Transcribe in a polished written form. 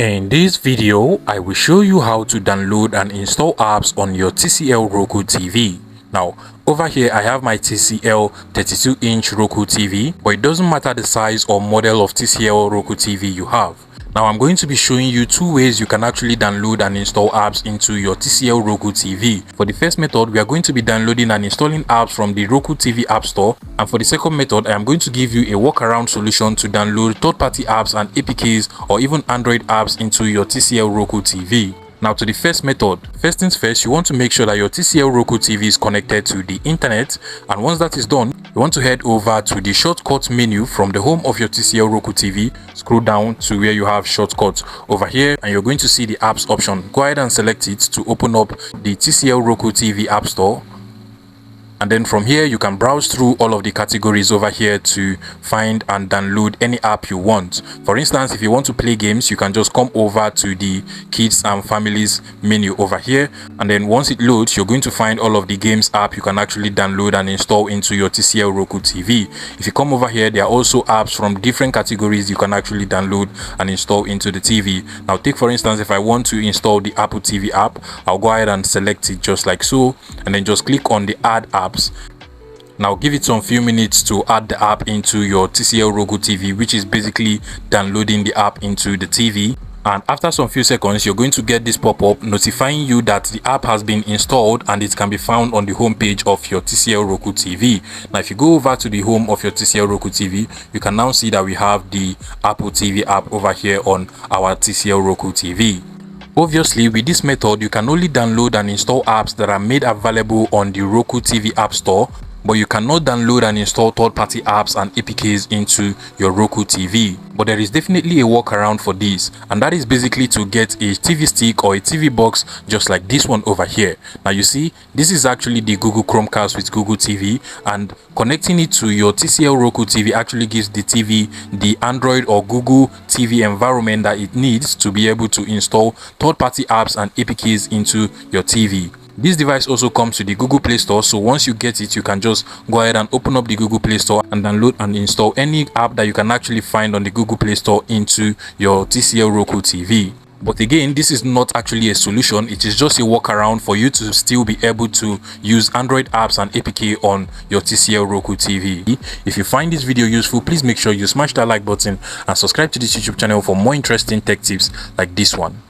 In this video, I will show you how to download and install apps on your TCL Roku TV. Now, over here I have my TCL 32-inch Roku TV, but it doesn't matter the size or model of TCL Roku TV you have. Now, I'm going to be showing you two ways you can actually download and install apps into your TCL Roku TV. For the first method, we are going to be downloading and installing apps from the Roku TV App Store. And for the second method, I am going to give you a workaround solution to download third-party apps and APKs or even Android apps into your TCL Roku TV. Now, to the first method, first things first, you want to make sure that your TCL Roku TV is connected to the internet, and once that is done, you want to head over to the shortcut menu from the home of your TCL Roku TV. Scroll down to where you have shortcuts over here, and you're going to see the apps option. Go ahead and select it to open up the TCL Roku TV App Store. And then from here, you can browse through all of the categories over here to find and download any app you want. For instance, if you want to play games, you can just come over to the kids and families menu over here. And then once it loads, you're going to find all of the games app you can actually download and install into your TCL Roku TV. If you come over here, there are also apps from different categories you can actually download and install into the TV. Now, take for instance, if I want to install the Apple TV app, I'll go ahead and select it just like so, and then just click on the add app. Now give it some few minutes to add the app into your TCL Roku TV, which is basically downloading the app into the TV. And after some few seconds, you're going to get this pop-up notifying you that the app has been installed and it can be found on the home page of your TCL Roku TV. Now if you go over to the home of your TCL Roku TV, you can now see that we have the Apple TV app over here on our TCL Roku TV. Obviously, with this method, you can only download and install apps that are made available on the Roku TV App Store, but you cannot download and install third-party apps and APKs into your Roku TV. But there is definitely a workaround for this, and that is basically to get a TV stick or a TV box just like this one over here. Now you see, this is actually the Google Chromecast with Google TV, and connecting it to your TCL Roku TV actually gives the TV the Android or Google TV environment that it needs to be able to install third-party apps and APKs into your TV. This device also comes with the Google Play Store, so once you get it, you can just go ahead and open up the Google Play Store and download and install any app that you can actually find on the Google Play Store into your TCL Roku TV. But again, this is not actually a solution. It is just a workaround for you to still be able to use Android apps and APK on your TCL Roku TV. If you find this video useful, please make sure you smash that like button and subscribe to this YouTube channel for more interesting tech tips like this one.